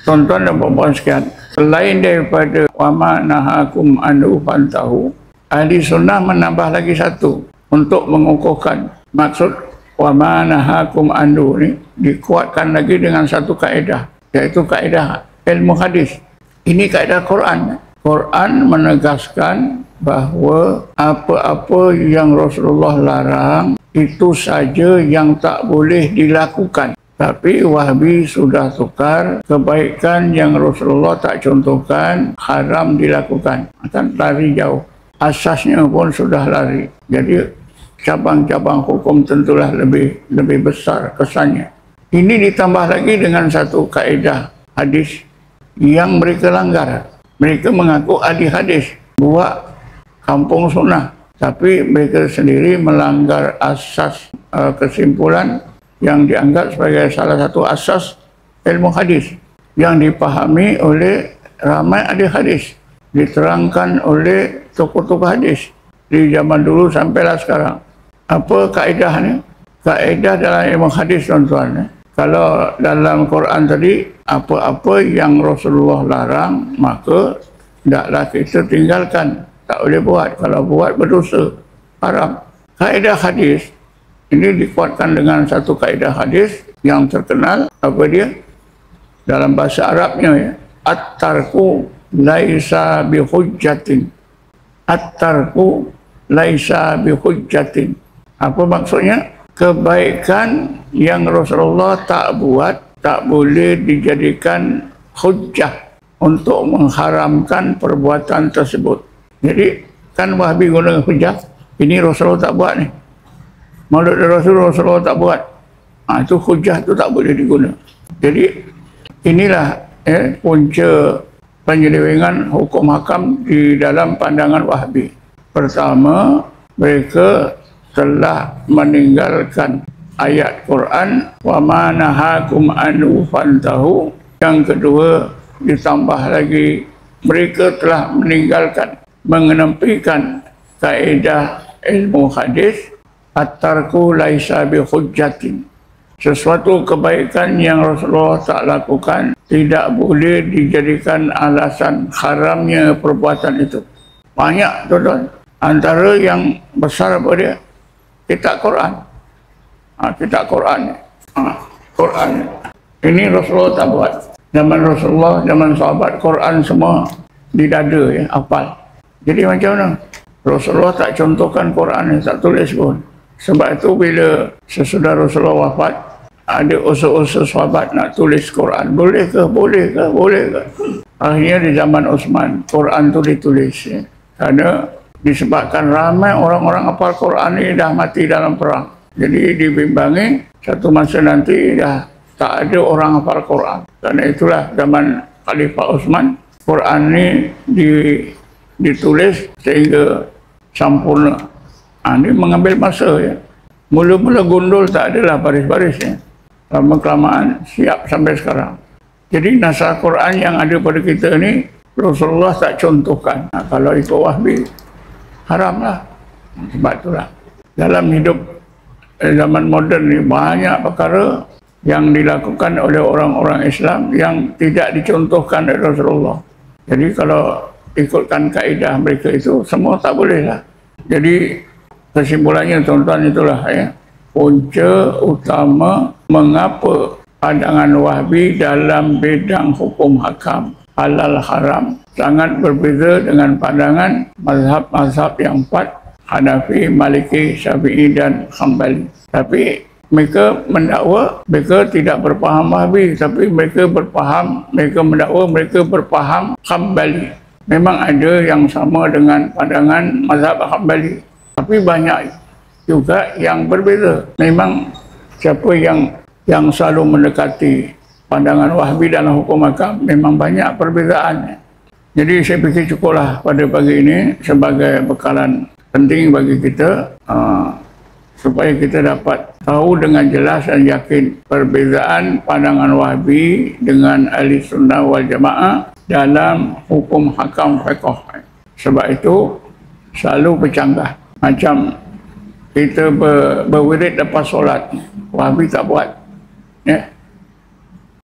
Tuan-tuan dan puan-puan sekalian, selain daripada wama nahakum anhu fantahu, ahli sunnah menambah lagi satu untuk mengukuhkan maksud wama nahakum anhu ni, dikuatkan lagi dengan satu kaedah, iaitu kaedah ilmu hadis. Ini kaedah Quran. Quran menegaskan bahawa apa-apa yang Rasulullah larang itu saja yang tak boleh dilakukan. Tapi Wahabi sudah tukar, kebaikan yang Rasulullah tak contohkan haram dilakukan, akan lari jauh. Asasnya pun sudah lari. Jadi cabang-cabang hukum tentulah lebih besar kesannya. Ini ditambah lagi dengan satu kaedah hadis yang mereka langgar. Mereka mengaku ahli hadis, buat kampung sunnah, tapi mereka sendiri melanggar asas kesimpulan yang dianggap sebagai salah satu asas ilmu hadis yang dipahami oleh ramai ahli hadis, diterangkan oleh tokoh-tokoh hadis di zaman dulu sampailah sekarang. Apa kaedah ni? Kaedah dalam ilmu hadis, tuan-tuan. Kalau dalam Quran tadi, apa-apa yang Rasulullah larang, maka hendaklah kita tinggalkan. Tak boleh buat. Kalau buat, berdosa. Haram. Kaedah hadis ini dikuatkan dengan satu kaedah hadis yang terkenal. Apa dia? Dalam bahasa Arabnya, ya. At-tarku laisa bihujjatin. At-tarku laisa bihujjatin. Apa maksudnya? Kebaikan yang Rasulullah tak buat tak boleh dijadikan hujjah untuk mengharamkan perbuatan tersebut. Jadi kan Wahabi guna hujjah, ini Rasulullah tak buat ni, Maulid Rasulullah tak buat, itu hujjah tu tak boleh diguna. Jadi inilah punca penyelewengan hukum hakam di dalam pandangan Wahabi. Pertama, mereka telah meninggalkan ayat Quran wama nahakum anhu fantahu. Yang kedua, ditambah lagi mereka telah meninggalkan, mengenempikan kaedah ilmu hadis at-tarku laisa bihujjatin. Sesuatu kebaikan yang Rasulullah tak lakukan tidak boleh dijadikan alasan haramnya perbuatan itu. Banyak, tuan-tuan. Antara yang besar apa dia? Kitab Quran. Kitab Quran. Quran. Ini Rasulullah tak buat. Zaman Rasulullah, zaman sahabat, Quran semua di dada, ya, hafal. Jadi macam mana? Rasulullah tak contohkan Quran, tak tulis pun. Sebab itu bila sesudah Rasulullah wafat, ada usaha-usaha sahabat nak tulis Quran. Boleh ke? Boleh ke? Boleh ke? Akhirnya di zaman Uthman, Quran itu ditulis. Ya. Karena disebabkan ramai orang-orang hafal Quran ini dah mati dalam perang. Jadi dibimbangi satu masa nanti dah tak ada orang hafal Quran. Karena itulah zaman Khalifah Uthman, Quran ini ditulis sehingga sempurna. Ini mengambil masa, ya. Mula-mula gundul tak adalah baris-barisnya. Lama-kelamaan siap sampai sekarang. Jadi naskah Quran yang ada pada kita ni Rasulullah tak contohkan. Kalau ikut Wahabi, haramlah. Sebab itulah dalam hidup zaman moden ni banyak perkara yang dilakukan oleh orang-orang Islam yang tidak dicontohkan oleh Rasulullah. Jadi kalau ikutkan kaedah mereka itu, semua tak boleh lah. Jadi kesimpulannya, tuan-tuan, itulah, ya, punca utama mengapa pandangan Wahabi dalam bidang hukum hakam halal haram sangat berbeza dengan pandangan mazhab-mazhab yang empat, Hanafi, Maliki, Syafi'i dan Hambali. Tapi mereka mendakwa mereka tidak berfaham Wahabi, tapi mereka mendakwa mereka berfaham Hambali. Memang ada yang sama dengan pandangan mazhab Hambali, tapi banyak juga yang berbeza. Memang siapa yang selalu mendekati pandangan Wahabi dalam hukum hakam, memang banyak perbezaannya. Jadi saya fikir cukuplah pada pagi ini sebagai bekalan penting bagi kita, supaya kita dapat tahu dengan jelas dan yakin perbezaan pandangan Wahabi dengan ahli sunnah wal jamaah dalam hukum hakam fiqh. Sebab itu selalu bercanggah. Macam kita berwirid lepas solat, Wahabi tak buat, ya.